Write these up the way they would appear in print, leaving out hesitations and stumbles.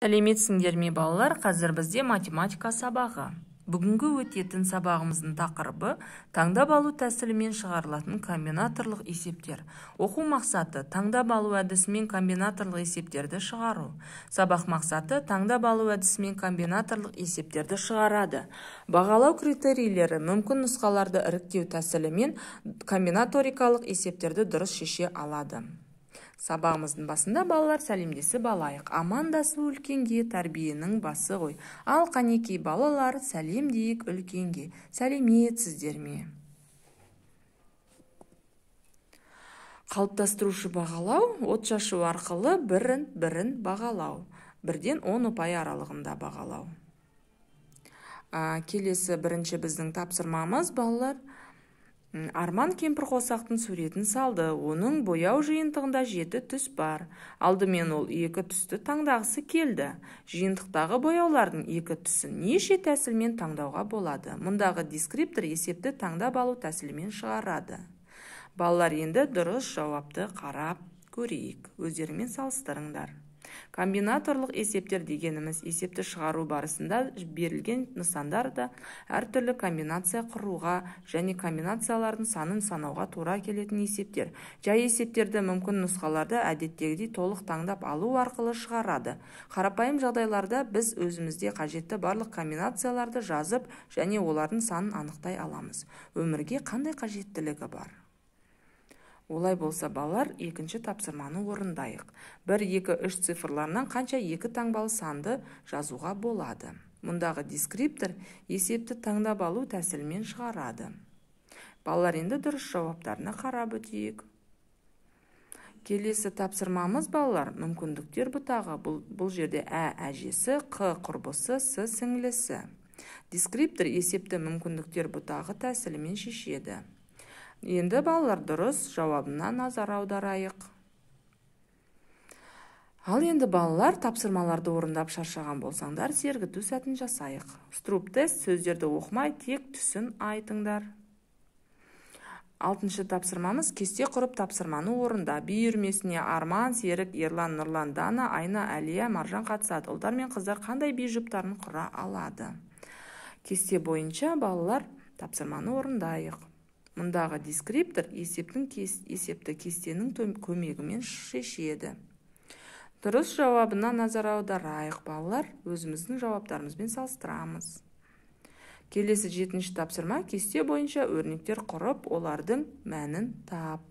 Сәлеметсіңдер ме балалар, қазір бізде математика сабағы. Бүгінгі өтетін сабағымыздың тақырыбы таңдап алу тәсілімен шығарылатын комбинаторлық есептер. Оқу мақсаты таңдап алу әдісімен комбинаторлық есептерді шығару. Сабақ мақсаты таңдап алу әдісімен комбинаторлық есептерді шығарады. Бағалау критерийлері мүмкін нұсқаларды іріктеу тәсілімен комбинаторикалық есептерді дұрыс шеше алады. Сабағымыздың басында балалар сәлемдесіп алайық. Амандасу үлкенге тәрбиенің басы ғой. Ал қанекей балалар, сәлем дейік үлкенге. Сәлеметсіздер ме? Қалыптастырушы бағалау, отшашу арқылы бірін бағалау. 1-ден 10 ұпай аралығында бағалау. Келесі бірінші біздің тапсырмамыз балалар. Арман кемпір қосақтың суретін салды. Оның бояу жиынтығында 7 түс бар. Алдымен ол 2 түсті таңдағысы келді. Жиынтықтағы бояулардың 2 түсін неше тәсілмен таңдауға болады? Мұндағы дескриптор есепті таңдап алу тәсілімен шығарады. Балалар енді дұрыс жауапты қарап көрейік. Өздерімен салыстырыңдар. Комбинаторлық есептер дегеніміз есепті шығару барысында берілген нысандарда әртүрлі комбинация құруға және комбинациялардың санын санауға тура келетін есептер. Жай есептерді мүмкін нұсқаларды әдеттегідей толық таңдап алу арқылы шығарады. Қарапайым жағдайларда біз өзімізде қажетті барлық комбинацияларды жазып және олардың санын анықтай аламыз. Өмірге қандай қажеттілігі бар? Олай болса балалар, екінші тапсырманы орындайық. 1, 2, 3 цифрларынан қанша 2 таңбалы санды жазуға болады. Мұндағы дескриптор есепті таңдап алу тәсілімен шығарады. Балалар енді дұрыс жауаптарына қарап өтейік. Келесі тапсырмамыз балалар, мүмкіндіктер бұтағы. Бұл жерде әжесі, Қ құрбысы, С сіңлісі. Дескриптор есепті мүмкіндіктер бұтағы тәсілімен шешеді. Енді балалар дұрыс жауабына назар аударайық. Ал енді балалар тапсырмаларды орындап шаршаған болсаңдар, сергіту сәтін жасайық. Струп-тест сөздерді оқымай, тек түсін айтыңдар. 6-шы тапсырмамыз кесте құрып тапсырманы орында. Би үйірмесіне Арман, Серік, Ерлан, Нұрлан, Дана, Айна, Әлия, Маржан қатысады. Ұлдар мен қыздар қандай би жұптарын құра алады? Кесте бойынша балалар тапсырманы орындайық. Мұндағы дескриптор есепті кестенің көмегімен шешеді. Дұрыс жауабына назар аударайық балалар, өзіміздің жауаптарымызбен салыстырамыз. Келесі 7-ші тапсырма кесте бойынша өрнектер құрып, олардың мәнін тап.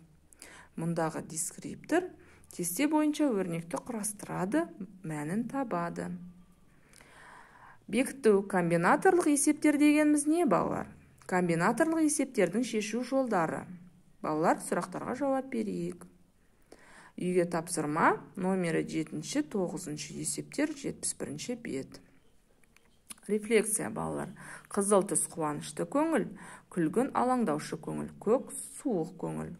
Мұндағы дескриптор кесте бойынша өрнекті құрастырады, мәнін табады. Бекіту комбинаторлық есептер дегеніміз не балалар? Комбинаторлық есептердің шешу жолдары. Балалар, сұрақтарға жауап берейік. Үйге тапсырма номері 7-ші, 9-ші есептер 71-ші бет. Рефлексия балалар. Қызыл түс қуанышты көңіл, күлгін алаңдаушы көңіл, көк суық көңіл.